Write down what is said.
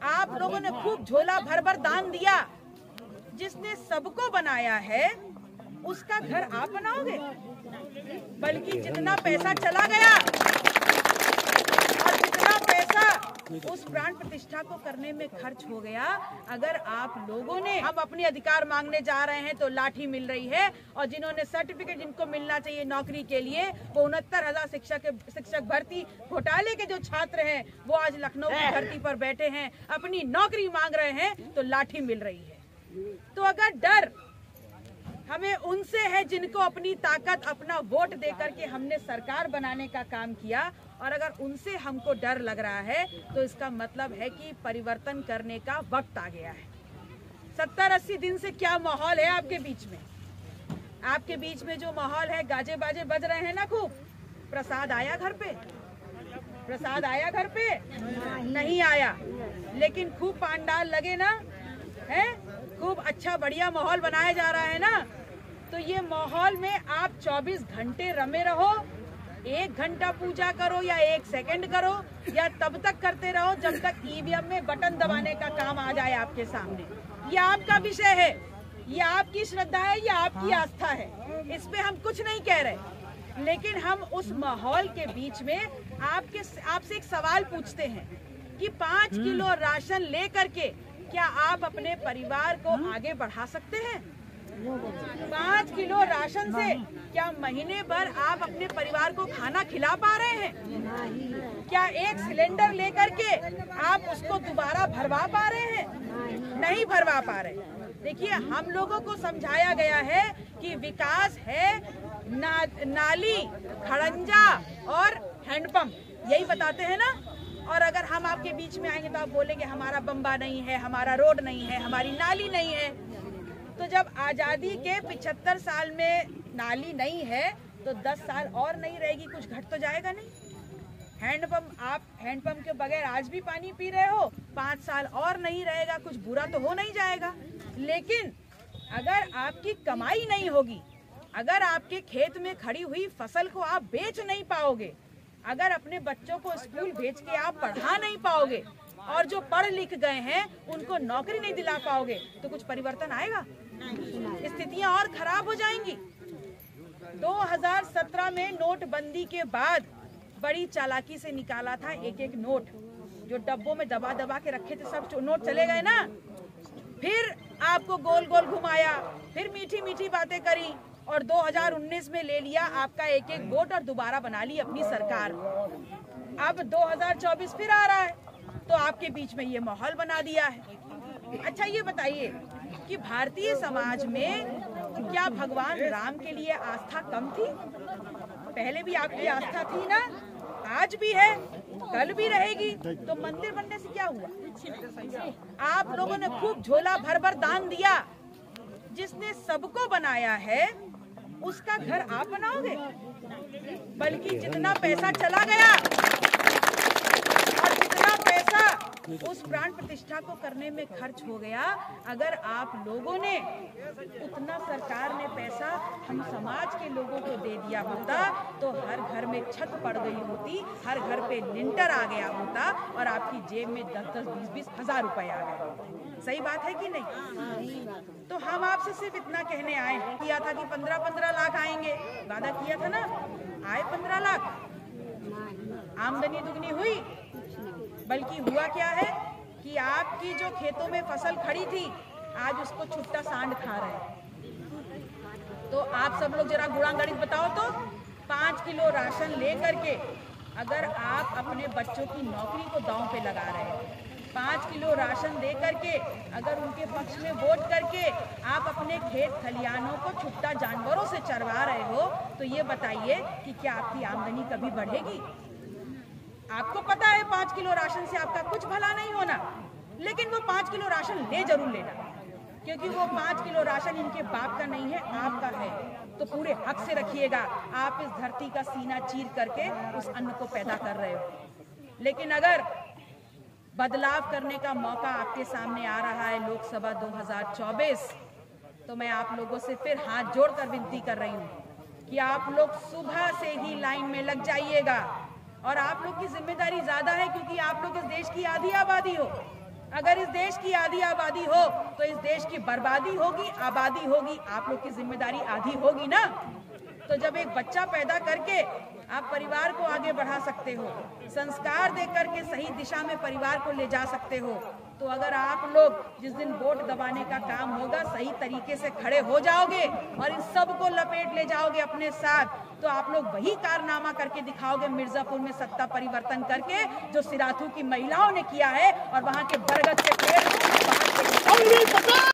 आप लोगों ने खूब झोला भर भर दान दिया। जिसने सबको बनाया है उसका घर आप बनाओगे? बल्कि जितना पैसा चला गया और जितना पैसा उस प्राण प्रतिष्ठा को करने में खर्च हो गया, अगर आप लोगों ने, हम अपने अधिकार मांगने जा रहे हैं तो लाठी मिल रही है, और जिन्होंने सर्टिफिकेट जिनको मिलना चाहिए नौकरी के लिए, वो 69,000 शिक्षक भर्ती घोटाले के जो छात्र हैं वो आज लखनऊ की धरती पर बैठे हैं, अपनी नौकरी मांग रहे हैं तो लाठी मिल रही है। तो अगर डर हमें उनसे है जिनको अपनी ताकत, अपना वोट देकर के हमने सरकार बनाने का काम किया, और अगर उनसे हमको डर लग रहा है तो इसका मतलब है कि परिवर्तन करने का वक्त आ गया है। 70-80 दिन से क्या माहौल है आपके बीच में? आपके बीच में जो माहौल है, गाजे बाजे बज रहे हैं ना खूब। प्रसाद आया घर पे? प्रसाद आया घर पे? नहीं आया, लेकिन खूब पंडाल लगे ना, है खूब अच्छा बढ़िया माहौल बनाया जा रहा है ना। तो ये माहौल में आप 24 घंटे रमे रहो, 1 घंटा पूजा करो या 1 सेकंड करो, या तब तक करते रहो जब तक ईवीएम में बटन दबाने का काम आ जाए आपके सामने। ये आपका विषय है, ये आपकी श्रद्धा है, ये आपकी आस्था है, इस पे हम कुछ नहीं कह रहे। लेकिन हम उस माहौल के बीच में आपसे एक सवाल पूछते हैं कि 5 किलो राशन लेकर के क्या आप अपने परिवार को आगे बढ़ा सकते हैं? 5 किलो राशन से क्या महीने भर आप अपने परिवार को खाना खिला पा रहे हैं? क्या 1 सिलेंडर लेकर के आप उसको दोबारा भरवा पा रहे हैं? नहीं भरवा पा रहे। देखिए, हम लोगों को समझाया गया है कि विकास है नाली, खड़ंजा और हैंडपंप, यही बताते हैं ना। और अगर हम आपके बीच में आएंगे तो आप बोलेंगे हमारा बम्बा नहीं है, हमारा रोड नहीं है, हमारी नाली नहीं है। तो जब आज़ादी के 75 साल में नाली नहीं है तो 10 साल और नहीं रहेगी, कुछ घट तो जाएगा नहीं। हैंडपंप, आप हैंडपंप के बगैर आज भी पानी पी रहे हो, 5 साल और नहीं रहेगा, कुछ बुरा तो हो नहीं जाएगा। लेकिन अगर आपकी कमाई नहीं होगी, अगर आपके खेत में खड़ी हुई फसल को आप बेच नहीं पाओगे, अगर अपने बच्चों को स्कूल भेज के आप पढ़ा नहीं पाओगे, और जो पढ़ लिख गए हैं उनको नौकरी नहीं दिला पाओगे, तो कुछ परिवर्तन आएगा? स्थितियां और खराब हो जाएंगी। 2017 में नोटबंदी के बाद बड़ी चालाकी से निकाला था एक नोट, जो डब्बों में दबा दबा के रखे थे, सब नोट चले गए ना। फिर आपको गोल गोल घुमाया, फिर मीठी मीठी बातें करी, और 2019 में ले लिया आपका एक वोट और दोबारा बना ली अपनी सरकार। अब 2024 फिर आ रहा है तो आपके बीच में ये माहौल बना दिया है। अच्छा, ये बताइए कि भारतीय समाज में क्या भगवान राम के लिए आस्था कम थी? पहले भी आपकी आस्था थी ना, आज भी है, कल भी रहेगी। तो मंदिर बनने से क्या हुआ? आप लोगों ने खूब झोला भर भर दान दिया। जिसने सबको बनाया है उसका घर आप बनाओगे? बल्कि जितना पैसा चला गया और जितना पैसा उस प्राण प्रतिष्ठा को करने में खर्च हो गया, अगर आप लोगों ने उतना, सरकार ने पैसा हम समाज के लोगों को दे दिया होता तो हर घर में छत पड़ गई होती, हर घर पे लिंटर आ गया होता, और आपकी जेब में 10-10, 20-20 हज़ार रुपए आ गए होते। सही बात है कि नहीं? तो हम आपसे सिर्फ इतना कहने आए हैं, किया था कि 15-15 लाख आएंगे, वादा किया था ना, आए 15 लाख, आमदनी दुगनी हुई। बल्कि हुआ क्या है कि आपकी जो खेतों में फसल खड़ी थी, आज उसको छुट्टा सांड खा रहे हैं। तो आप सब लोग जरा गुणा गणित बताओ तो, 5 किलो राशन ले करके अगर आप अपने बच्चों की नौकरी को दांव पे लगा रहे हैं, 5 किलो राशन दे करके अगर उनके पक्ष में वोट करके आप अपने खेत खलियानों को छुट्टा जानवरों से चरवा रहे हो, तो ये बताइए कि क्या आपकी आमदनी कभी बढ़ेगी? आपको पता है 5 किलो राशन से आपका कुछ भला नहीं होना, लेकिन वो 5 किलो राशन ले जरूर लेना, क्योंकि वो 5 किलो राशन इनके बाप का नहीं है, आपका है। तो पूरे हक से रखिएगा, आप इस धरती का सीना चीर करके उस अन्न को पैदा कर रहे हो। लेकिन अगर बदलाव करने का मौका आपके सामने आ रहा है लोकसभा 2024, तो मैं आप लोगों से फिर हाथ जोड़कर विनती कर रही हूँ कि आप लोग सुबह से ही लाइन में लग जाइएगा। और आप लोग की जिम्मेदारी ज्यादा है, क्योंकि आप लोग इस देश की आधी आबादी हो। अगर इस देश की आधी आबादी हो तो इस देश की बर्बादी होगी, आबादी होगी, आप लोग की जिम्मेदारी आधी होगी ना। तो जब एक बच्चा पैदा करके आप परिवार को आगे बढ़ा सकते हो, संस्कार दे करके सही दिशा में परिवार को ले जा सकते हो, तो अगर आप लोग जिस दिन वोट दबाने का काम होगा सही तरीके से खड़े हो जाओगे और इन सबको लपेट ले जाओगे अपने साथ, तो आप लोग वही कारनामा करके दिखाओगे मिर्जापुर में सत्ता परिवर्तन करके, जो सिराथू की महिलाओं ने किया है और वहां के बरगद के पेड़